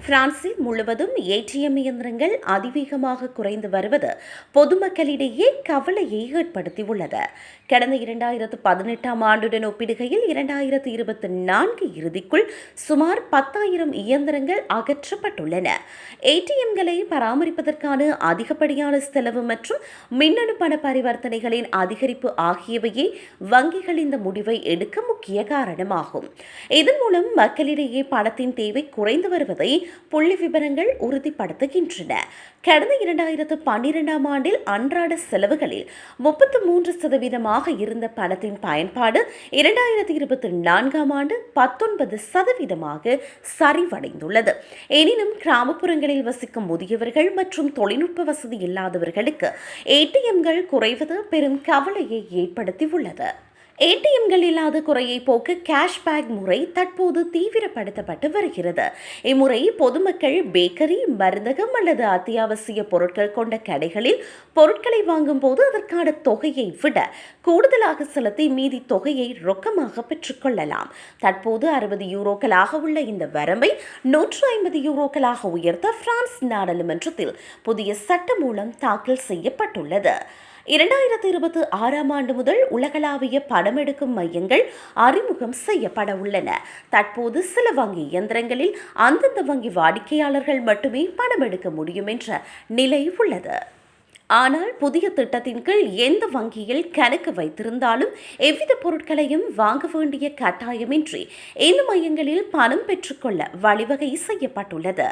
பிரான்சில் முழுவதும் ஏடிஎம் இயந்திரங்கள் அதிவேகமாக குறைந்து வருவது பொதுமக்களிடையே கவலையை ஏற்படுத்தியுள்ளது. கடந்த 2018ஆம் ஆண்டுடன் ஒப்பிடுகையில் 2024 இறுதிக்குள் சுமார் 10,000 இயந்திரங்கள் அகற்றப்பட்டுள்ளன. ஏடிஎம்களை பராமரிப்பதற்கான அதிகப்படியான செலவு மற்றும் மின்னணு பண பரிவர்த்தனைகளின் அதிகரிப்பு ஆகியவையே வங்கிகள் இந்த முடிவை எடுக்க முக்கிய காரணமாகும். இதன் மூலம் மக்களிடையே பணத்தின் தேவை குறைந்து வருவதை புள்ளி விவரங்கள் உறுதிப்படுத்துகின்றன. கடந்த 2012ஆம் ஆண்டில் அன்றாட செலவுகளில் 33% இருந்த பணத்தின் பயன்பாடு 2024ஆம் ஆண்டு 19% சரிவடைந்துள்ளது. எனினும் கிராமப்புறங்களில் வசிக்கும் முதியவர்கள் மற்றும் தொழில்நுட்ப வசதி இல்லாதவர்களுக்கு ஏடிஎம்கள் குறைவது பெரும் கவலையை ஏற்படுத்தியுள்ளது. ஏடிஎம்கள் இல்லாத குறையை போக்க கேஷ்பேக் முறை தற்போது தீவிரப்படுத்தப்பட்டு வருகிறது. இம்முறை பொதுமக்கள் பேக்கரி, மருந்தகம் அல்லது அத்தியாவசிய பொருட்கள் கொண்ட கடைகளில் பொருட்களை வாங்கும் போது அதற்கான தொகையை விட கூடுதலாக செலுத்தி மீதி தொகையை ரொக்கமாக பெற்றுக்கொள்ளலாம். தற்போது 60 யூரோக்களாக உள்ள இந்த வரம்பை 150 யூரோக்களாக உயர்த்த பிரான்ஸ் நாடாளுமன்றத்தில் புதிய சட்டமூலம் தாக்கல் செய்யப்பட்டுள்ளது. 2026ஆம் ஆண்டு முதல் உலகளாவிய பணமெடுக்கும் மையங்கள் அறிமுகம் செய்யப்பட உள்ளன. தற்போது சில வங்கி இயந்திரங்களில் அந்தந்த வங்கி வாடிக்கையாளர்கள் மட்டுமே பணம் எடுக்க முடியும் என்ற நிலை உள்ளது. ஆனால் புதிய திட்டத்தின் கீழ் எந்த வங்கியில் கணக்கு வைத்திருந்தாலும் எவ்வித பொருட்களையும் வாங்க வேண்டிய கட்டாயமின்றி இந்த மையங்களில் பணம் பெற்றுக்கொள்ள வழிவகை செய்யப்பட்டுள்ளது.